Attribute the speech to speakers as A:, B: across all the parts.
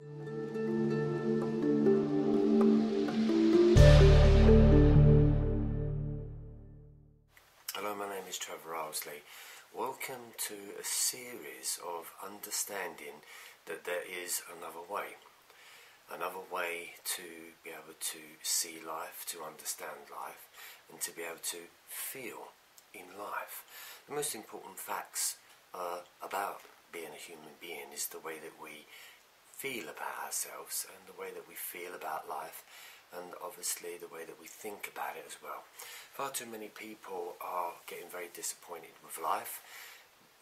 A: Hello, my name is Trevor Ilesley. Welcome to a series of understanding that there is another way to be able to see life, to understand life, and to be able to feel in life. The most important facts about being a human being is the way that we feel about ourselves and the way that we feel about life, and obviously the way that we think about it as well. Far too many people are getting very disappointed with life,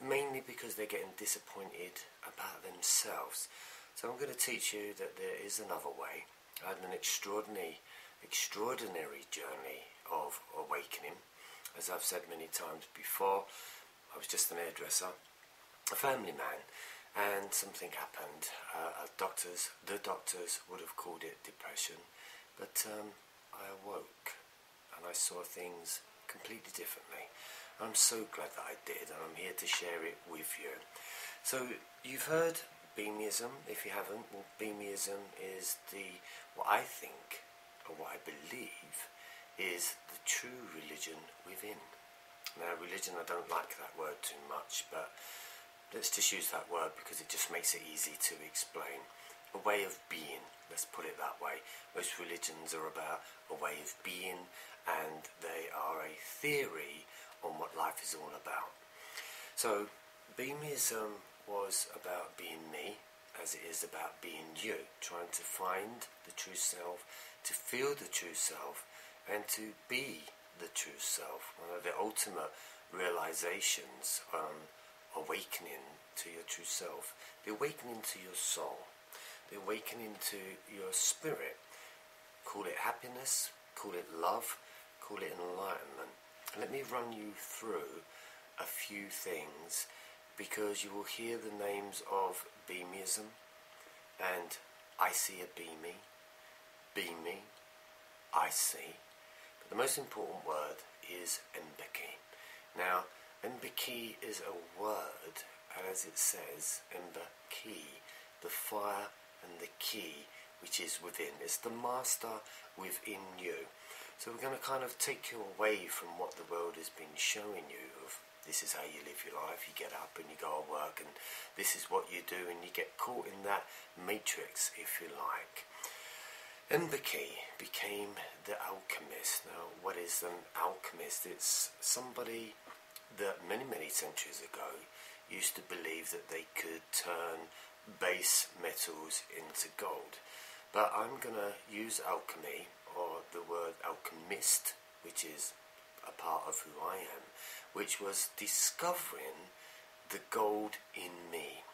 A: mainly because they're getting disappointed about themselves. So I'm going to teach you that there is another way. I had an extraordinary journey of awakening. As I've said many times before, I was just an hairdresser, a family man, and something happened. The doctors would have called it depression, but I awoke and I saw things completely differently. I'm so glad that I did, and I'm here to share it with you. So you've heard Beamism. If you haven't, well, Beamism is what I think, or what I believe, is the true religion within. Now, religion, I don't like that word too much, but let's just use that word because it just makes it easy to explain. A way of being, let's put it that way. Most religions are about a way of being, and they are a theory on what life is all about. So, Beamism was about being me, as it is about being you, trying to find the true self, to feel the true self, and to be the true self. One of the ultimate realizations, awakening to your true self, the awakening to your soul, the awakening to your spirit. Call it happiness, call it love, call it enlightenment. And let me run you through a few things, because you will hear the names of Beamism and I see a Beamy, Beamy, I see. But the most important word is EMBACI. Now, EMBACI is a word, as it says, EMBACI, the fire and the key which is within. It's the master within you. So we're going to kind of take you away from what the world has been showing you of this is how you live your life. You get up and you go to work and this is what you do, and you get caught in that matrix, if you like. EMBACI became the alchemist. Now, what is an alchemist? It's somebody that many centuries ago used to believe that they could turn base metals into gold. But I'm going to use alchemy, or the word alchemist, which is a part of who I am, which was discovering the gold in me.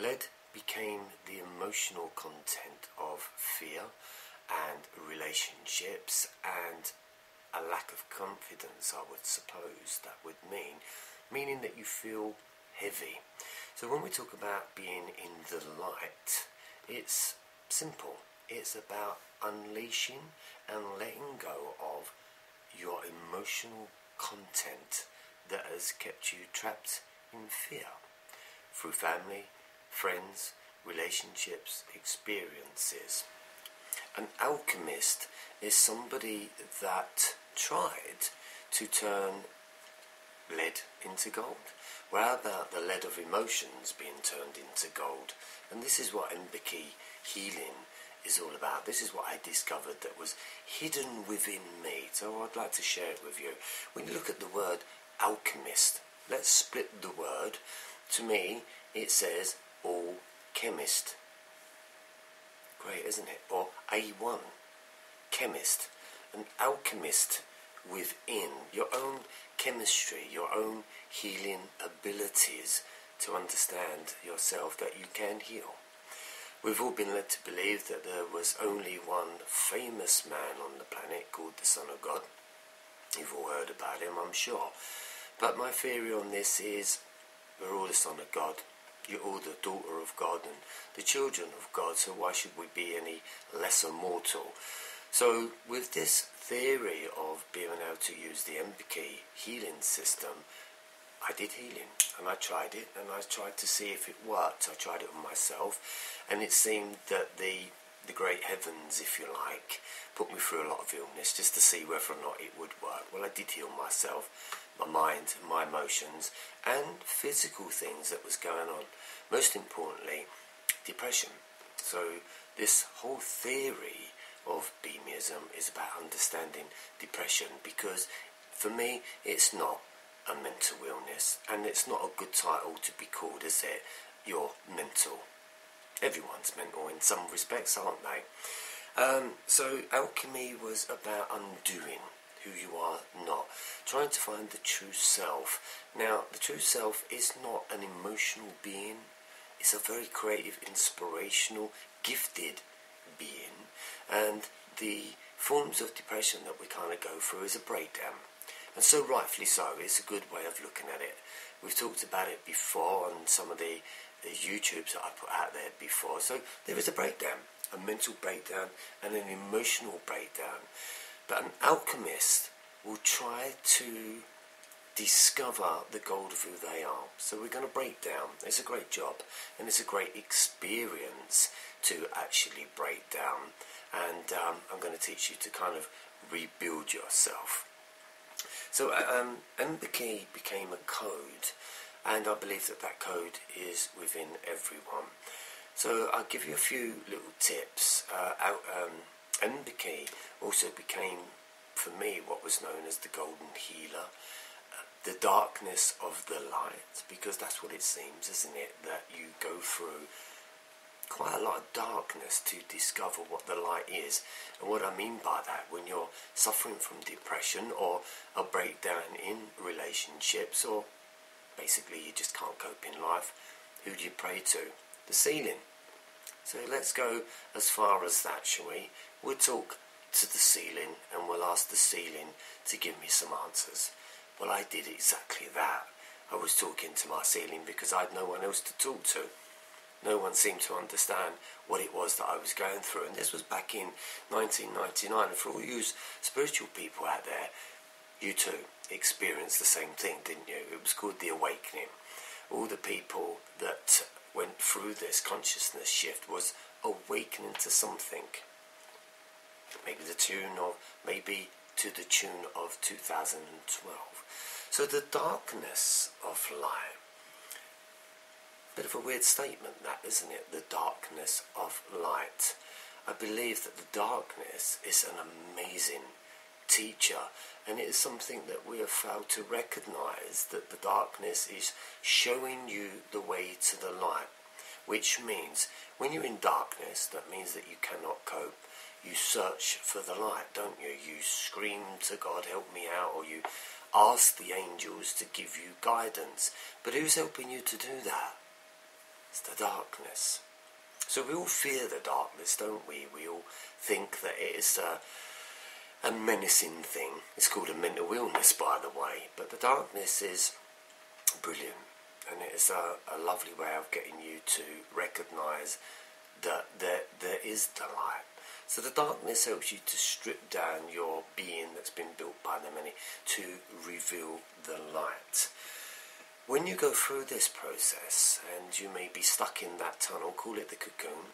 A: Lead became the emotional content of fear and relationships and a lack of confidence, I would suppose that would mean, meaning that you feel heavy. So when we talk about being in the light, it's simple. It's about unleashing and letting go of your emotional content that has kept you trapped in fear through family, friends, relationships, experiences. An alchemist is somebody that tried to turn lead into gold. Well, how about the lead of emotions being turned into gold? And this is what EMBACI healing is all about. This is what I discovered that was hidden within me. So I'd like to share it with you. When you look at the word alchemist, let's split the word. To me, it says all chemist. Great, isn't it? Or A1, chemist. An alchemist within your own chemistry, your own healing abilities to understand yourself, that you can heal. We've all been led to believe that there was only one famous man on the planet called the Son of God. You've all heard about him, I'm sure. But my theory on this is we're all the Son of God. You're all the daughter of God and the children of God, so why should we be any lesser mortal? So with this theory of being able to use the EMBACI healing system, I did healing and I tried it and I tried to see if it worked. I tried it on myself and it seemed that the great heavens, if you like, put me through a lot of illness just to see whether or not it would work. Well, I did heal myself, my mind, my emotions, and physical things that was going on. Most importantly, depression. So this whole theory of beamism is about understanding depression, because for me it's not a mental illness, and it's not a good title to be called, is it? You're mental. Everyone's mental in some respects, aren't they? So alchemy was about undoing who you are not, trying to find the true self. Now, the true self is not an emotional being. It's a very creative, inspirational, gifted being, and the forms of depression that we kind of go through is a breakdown. And so rightfully so, it's a good way of looking at it. We've talked about it before on some of the YouTubes that I put out there before. So there is a breakdown, a mental breakdown and an emotional breakdown. But an alchemist will try to discover the gold of who they are. So we're going to break down. It's a great job, and it's a great experience to actually break down. And I'm going to teach you to kind of rebuild yourself. So EMBACI became a code, and I believe that that code is within everyone. So I'll give you a few little tips. EMBACI also became, for me, what was known as the golden healer, the darkness of the light, because that's what it seems, isn't it, that you go through quite a lot of darkness to discover what the light is. And what I mean by that, when you're suffering from depression or a breakdown in relationships, or basically you just can't cope in life, who do you pray to? The ceiling. So let's go as far as that, shall we? We'll talk to the ceiling, and we'll ask the ceiling to give me some answers. Well, I did exactly that. I was talking to my ceiling because I had no one else to talk to. No one seemed to understand what it was that I was going through. And this was back in 1999. And for all you spiritual people out there, you too experienced the same thing, didn't you? It was called the awakening. All the people that went through this consciousness shift was awakening to something. Maybe to the tune of 2012. So the darkness of light. Bit of a weird statement, that, isn't it? The darkness of light. I believe that the darkness is an amazing teacher, and it is something that we have failed to recognize, that the darkness is showing you the way to the light, which means when you're in darkness, that means that you cannot cope. You search for the light, don't you? You scream to God, help me out, or you ask the angels to give you guidance. But who's helping you to do that? It's the darkness. So we all fear the darkness, don't we? We all think that it is a menacing thing. It's called a mental illness, by the way. But the darkness is brilliant, and it is a lovely way of getting you to recognise that there is the light. So the darkness helps you to strip down your being that's been built by the many to reveal the light. When you go through this process, and you may be stuck in that tunnel, call it the cocoon,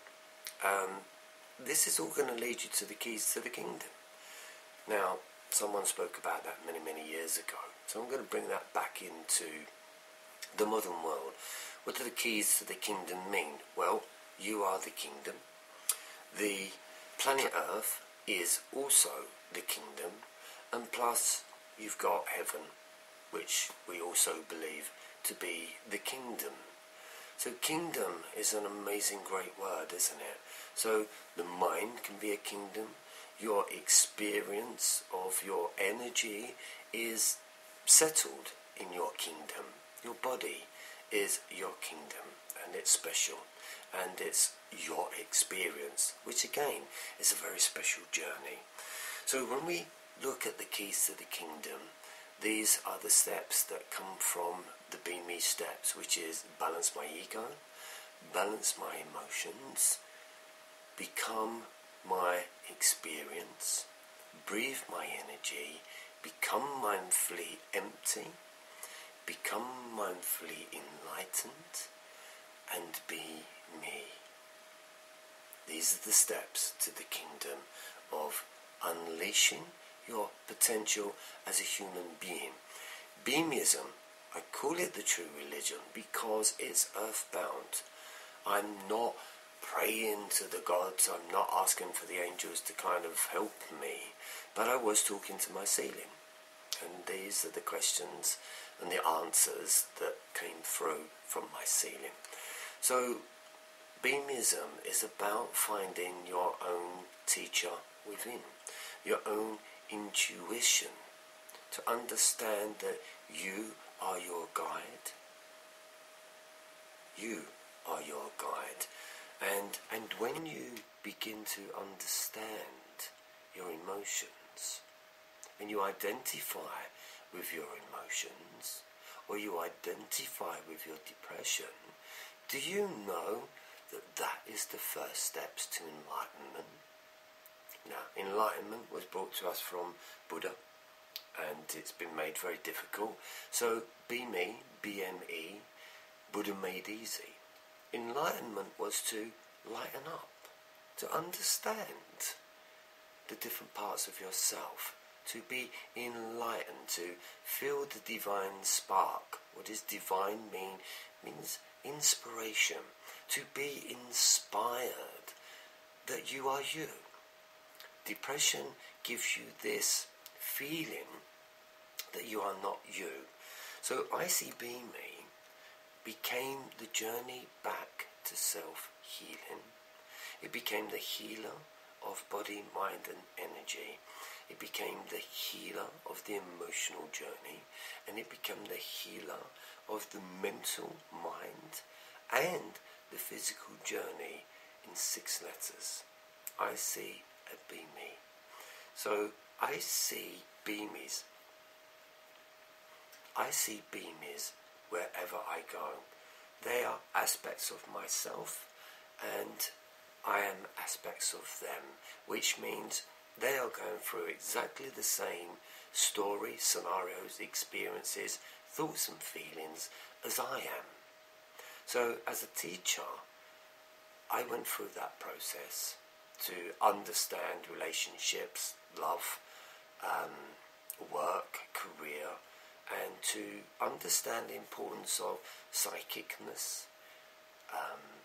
A: this is all going to lead you to the keys to the kingdom. Now, someone spoke about that many, many years ago, so I'm going to bring that back into the modern world. What do the keys to the kingdom mean? Well, you are the kingdom. The planet Earth is also the kingdom, and plus you've got heaven, which we also believe to be the kingdom. So kingdom is an amazing, great word, isn't it? So the mind can be a kingdom. Your experience of your energy is settled in your kingdom. Your body is your kingdom, and it's special, and it's your experience, which again is a very special journey. So when we look at the keys to the kingdom, these are the steps that come from the Be Me steps, which is balance my ego, balance my emotions, become my experience, breathe my energy, become mindfully empty, become mindfully enlightened, and be me. These are the steps to the kingdom of unleashing your potential as a human being. Beamism, I call it the true religion because it's earthbound. I'm not praying to the gods, I'm not asking for the angels to kind of help me, but I was talking to my ceiling. And these are the questions and the answers that came through from my ceiling. So Beamism is about finding your own teacher within, your own intuition, to understand that you are your guide. You are your guide. And when you begin to understand your emotions, and you identify with your emotions, or you identify with your depression, do you know that that is the first steps to enlightenment? Now, enlightenment was brought to us from Buddha, and it's been made very difficult. So, be me, BME, Buddha made easy. Enlightenment was to lighten up, to understand the different parts of yourself, to be enlightened, to feel the divine spark. What does divine mean? It means inspiration, to be inspired that you are you. Depression gives you this feeling that you are not you. So ICB-Me became the journey back to self-healing. It became the healer of body, mind and energy. It became the healer of the emotional journey, and it became the healer of the mental mind and the physical journey in 6 letters. I see a Be-Me. So I see Be-Me's. I see Be-Me's wherever I go. They are aspects of myself, and I am aspects of them, which means they are going through exactly the same story, scenarios, experiences, thoughts and feelings as I am. So as a teacher, I went through that process to understand relationships, love, work, career, and to understand the importance of psychicness,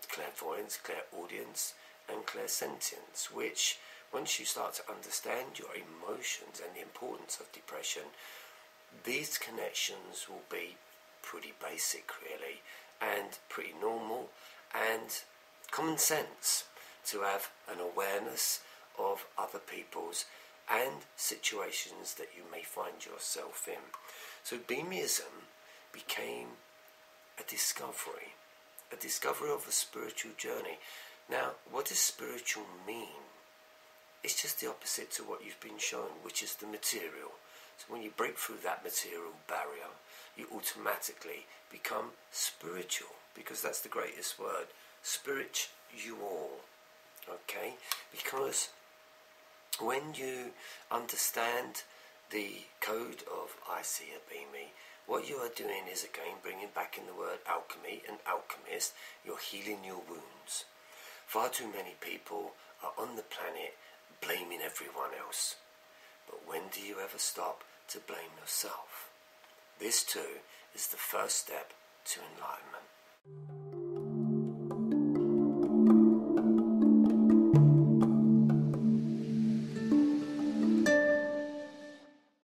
A: clairvoyance, clairaudience, and clairsentience, which once you start to understand your emotions and the importance of depression, these connections will be pretty basic really, and pretty normal, and common sense to have an awareness of other people's and situations that you may find yourself in. So Beamism became a discovery of a spiritual journey. Now, what does spiritual mean? It's just the opposite to what you've been shown, which is the material. So when you break through that material barrier, you automatically become spiritual, because that's the greatest word, spiritual, okay? Because when you understand the code of I See a Be-Me, what you are doing is again bringing back in the word alchemy and alchemist. You're healing your wounds. Far too many people are on the planet blaming everyone else. But when do you ever stop to blame yourself? This too is the first step to enlightenment.